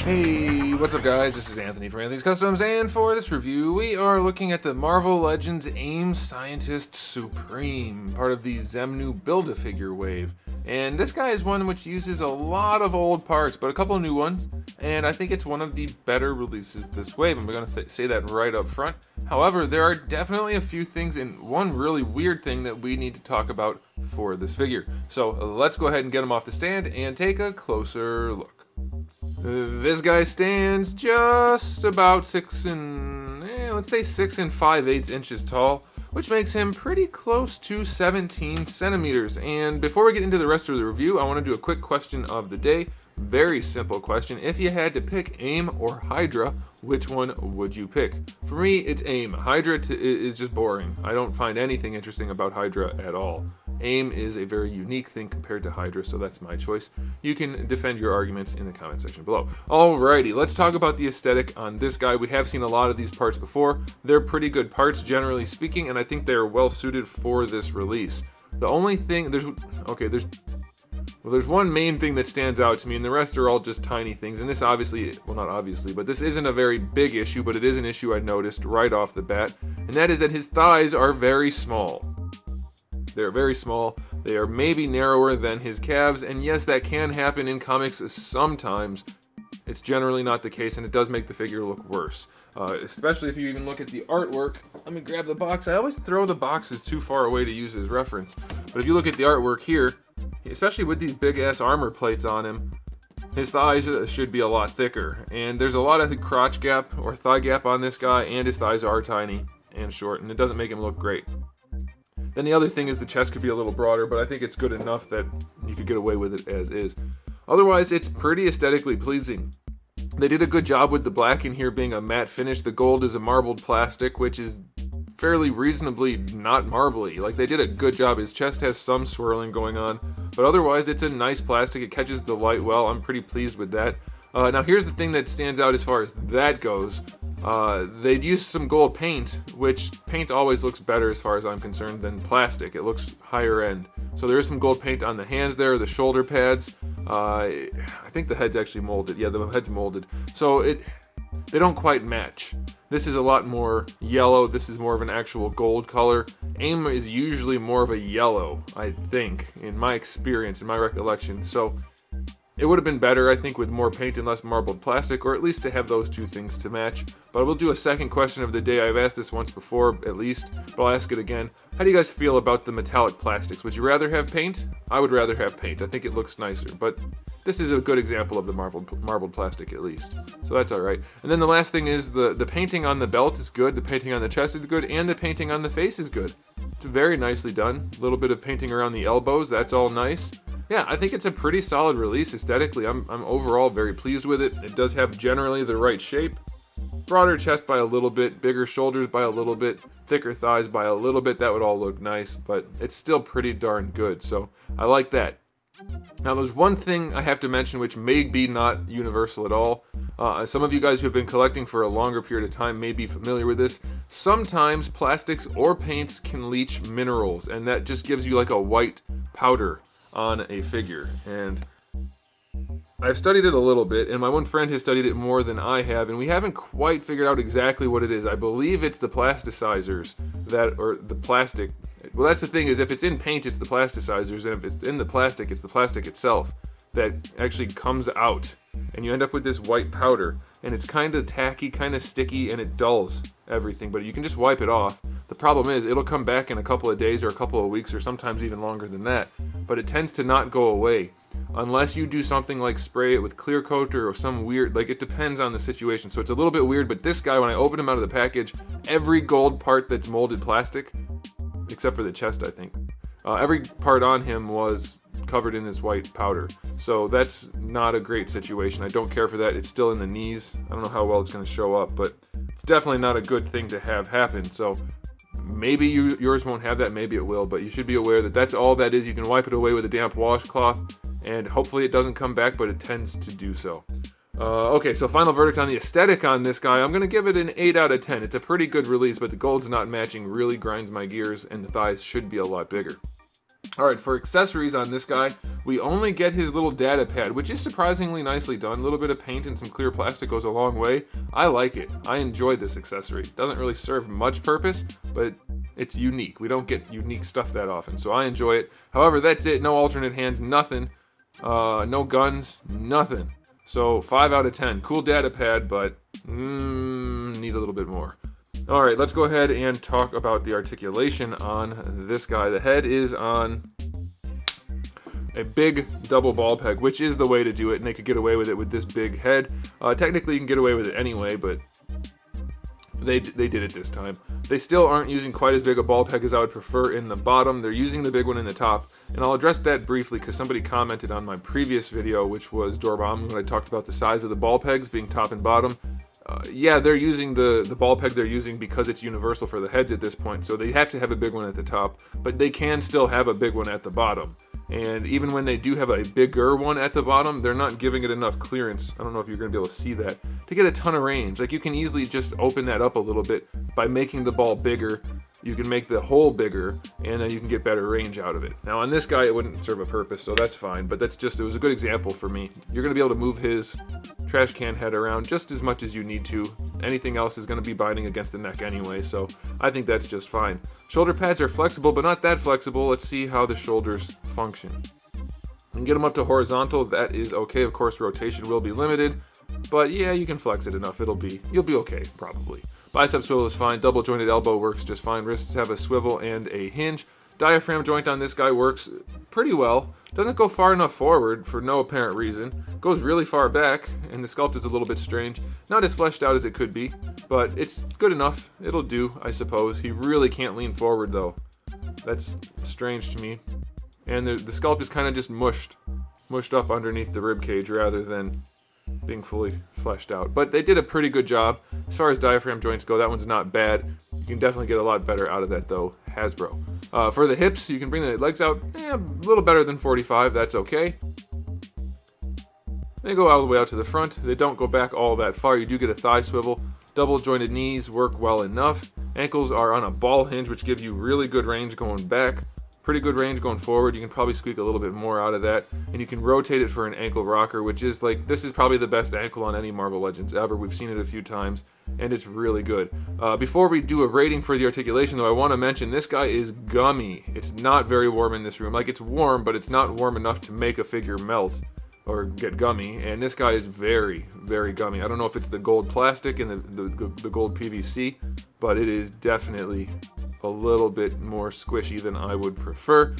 Hey, what's up guys? This is Anthony from Anthony's Customs, and for this review, we are looking at the Marvel Legends AIM Scientist Supreme, part of the Zemnu Build-A-Figure wave. And this guy is one which uses a lot of old parts, but a couple of new ones, and I think it's one of the better releases this wave. I'm going to say that right up front. However, there are definitely a few things and one really weird thing that we need to talk about for this figure. So let's go ahead and get him off the stand and take a closer look. This guy stands just about 6 and 5/8 inches tall, which makes him pretty close to 17 centimeters. And before we get into the rest of the review, I want to do a quick question of the day. Very simple question. If you had to pick AIM or Hydra, which one would you pick? For me, it's AIM. Hydra is just boring. I don't find anything interesting about Hydra at all. AIM is a very unique thing compared to Hydra, so that's my choice. You can defend your arguments in the comment section below. Alrighty, let's talk about the aesthetic on this guy. We have seen a lot of these parts before. They're pretty good parts, generally speaking, and I think they're well suited for this release. The only thing, there's one main thing that stands out to me, and the rest are all just tiny things. And this obviously, well, not obviously, but this isn't a very big issue, but it is an issue I noticed right off the bat, and that is that his thighs are very small. They're very small. They are maybe narrower than his calves, and yes, that can happen in comics sometimes. It's generally not the case, and it does make the figure look worse. Especially if you even look at the artwork. Let me grab the box. I always throw the boxes too far away to use as reference. But if you look at the artwork here, especially with these big-ass armor plates on him, his thighs should be a lot thicker. And there's a lot of crotch gap or thigh gap on this guy, and his thighs are tiny and short, and it doesn't make him look great. Then the other thing is the chest could be a little broader, but I think it's good enough that you could get away with it as is. Otherwise, it's pretty aesthetically pleasing. They did a good job with the black in here being a matte finish. The gold is a marbled plastic, which is fairly reasonably not marbly. Like, they did a good job. His chest has some swirling going on, but otherwise it's a nice plastic. It catches the light well. I'm pretty pleased with that. Now here's the thing that stands out as far as that goes. They'd used some gold paint, which paint always looks better as far as I'm concerned than plastic. It looks higher end. So there is some gold paint on the hands there, the shoulder pads. I think the head's actually molded. Yeah, the head's molded. So they don't quite match. This is a lot more yellow. This is more of an actual gold color. AIM is usually more of a yellow, I think, in my experience, in my recollection. So it would have been better, I think, with more paint and less marbled plastic, or at least to have those two things to match. But we'll do a second question of the day. I've asked this once before, at least, but I'll ask it again. How do you guys feel about the metallic plastics? Would you rather have paint? I would rather have paint. I think it looks nicer, but this is a good example of the marbled plastic, at least. So that's alright. And then the last thing is the painting on the belt is good, the painting on the chest is good, and the painting on the face is good. It's very nicely done. A little bit of painting around the elbows, that's all nice. Yeah, I think it's a pretty solid release aesthetically. I'm overall very pleased with it. It does have generally the right shape. Broader chest by a little bit, bigger shoulders by a little bit, thicker thighs by a little bit. That would all look nice, but it's still pretty darn good, so I like that. Now there's one thing I have to mention which may be not universal at all. Some of you guys who have been collecting for a longer period of time may be familiar with this. Sometimes plastics or paints can leach minerals, and that just gives you like a white powder on a figure. And I've studied it a little bit, and my one friend has studied it more than I have, and we haven't quite figured out exactly what it is. I believe it's the plasticizers or the plastic. Well, that's the thing, is if it's in paint, it's the plasticizers, and if it's in the plastic, it's the plastic itself that actually comes out, and you end up with this white powder, and it's kind of tacky, kind of sticky, and it dulls everything, but you can just wipe it off. The problem is it'll come back in a couple of days or a couple of weeks or sometimes even longer than that, but it tends to not go away unless you do something like spray it with clear coat or some weird, like, it depends on the situation. So it's a little bit weird, but this guy, when I opened him out of the package, every gold part that's molded plastic, except for the chest, I think, every part on him was covered in this white powder. So that's not a great situation. I don't care for that. It's still in the knees. I don't know how well it's going to show up, but it's definitely not a good thing to have happen. So maybe yours won't have that, maybe it will, but you should be aware that that's all that is. You can wipe it away with a damp washcloth, and hopefully it doesn't come back, but it tends to do so. Okay, so final verdict on the aesthetic on this guy. I'm going to give it an 8 out of 10. It's a pretty good release, but the gold's not matching really grinds my gears, and the thighs should be a lot bigger. Alright, for accessories on this guy, we only get his little data pad, which is surprisingly nicely done. A little bit of paint and some clear plastic goes a long way. I like it. I enjoy this accessory. Doesn't really serve much purpose, but it's unique. We don't get unique stuff that often, so I enjoy it. However, that's it. No alternate hands, nothing. No guns, nothing. So 5 out of 10. Cool data pad, but need a little bit more. Alright, let's go ahead and talk about the articulation on this guy. The head is on a big double ball peg, which is the way to do it, and they could get away with it with this big head. Technically, you can get away with it anyway, but they did it this time. They still aren't using quite as big a ball peg as I would prefer in the bottom. They're using the big one in the top, and I'll address that briefly because somebody commented on my previous video, which was Dorbam, when I talked about the size of the ball pegs being top and bottom. Yeah, they're using the ball peg they're using because it's universal for the heads at this point, so they have to have a big one at the top, but they can still have a big one at the bottom. And even when they do have a bigger one at the bottom, they're not giving it enough clearance. I don't know if you're going to be able to see that, to get a ton of range. Like, you can easily just open that up a little bit by making the ball bigger. You can make the hole bigger, and then you can get better range out of it. Now, on this guy, it wouldn't serve a purpose, so that's fine, but it was a good example for me. You're going to be able to move his trash can head around just as much as you need to. Anything else is going to be binding against the neck anyway, so I think that's just fine. Shoulder pads are flexible, but not that flexible. Let's see how the shoulders function. You can get them up to horizontal. That is okay. Of course, rotation will be limited, but yeah, you can flex it enough. You'll be okay, probably. Bicep swivel is fine. Double jointed elbow works just fine. Wrists have a swivel and a hinge. Diaphragm joint on this guy works pretty well. Doesn't go far enough forward for no apparent reason. Goes really far back, and the sculpt is a little bit strange. Not as fleshed out as it could be, but it's good enough. It'll do, I suppose. He really can't lean forward, though. That's strange to me. And the sculpt is kind of just mushed up underneath the rib cage rather than being fully fleshed out. But they did a pretty good job. As far as diaphragm joints go, that one's not bad. You can definitely get a lot better out of that, though, Hasbro. For the hips, you can bring the legs out a little better than 45. That's okay. They go all the way out to the front. They don't go back all that far. You do get a thigh swivel. Double jointed knees work well enough. Ankles are on a ball hinge, which give you really good range going back. Pretty good range going forward. You can probably squeak a little bit more out of that, and you can rotate it for an ankle rocker, which is like, this is probably the best ankle on any Marvel Legends ever. We've seen it a few times, and it's really good. Before we do a rating for the articulation, though, I want to mention this guy is gummy. It's not very warm in this room. Like, it's warm, but it's not warm enough to make a figure melt or get gummy, and this guy is very, very gummy. I don't know if it's the gold plastic and the gold PVC, but it is definitely a little bit more squishy than I would prefer.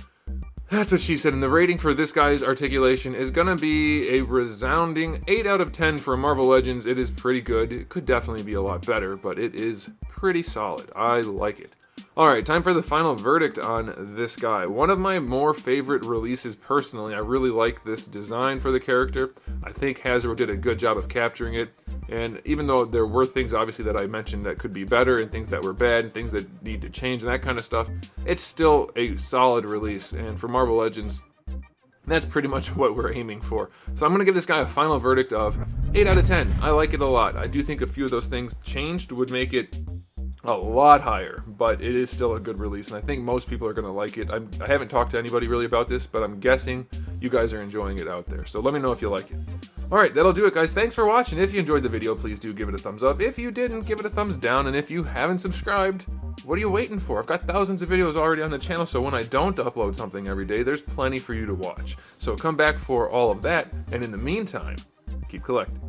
That's what she said, and the rating for this guy's articulation is gonna be a resounding 8 out of 10 for Marvel Legends. It is pretty good. It could definitely be a lot better, but it is pretty solid. I like it. Alright, time for the final verdict on this guy. One of my more favorite releases personally. I really like this design for the character. I think Hasbro did a good job of capturing it. And even though there were things obviously that I mentioned that could be better and things that were bad and things that need to change and that kind of stuff, it's still a solid release. And for Marvel Legends, that's pretty much what we're aiming for. So I'm going to give this guy a final verdict of 8 out of 10. I like it a lot. I do think a few of those things changed would make it a lot higher, but it is still a good release, and I think most people are going to like it. I haven't talked to anybody really about this, but I'm guessing you guys are enjoying it out there. So let me know if you like it. Alright, that'll do it, guys. Thanks for watching. If you enjoyed the video, please do give it a thumbs up. If you didn't, give it a thumbs down. And if you haven't subscribed, what are you waiting for? I've got thousands of videos already on the channel, so when I don't upload something every day, there's plenty for you to watch. So come back for all of that, and in the meantime, keep collecting.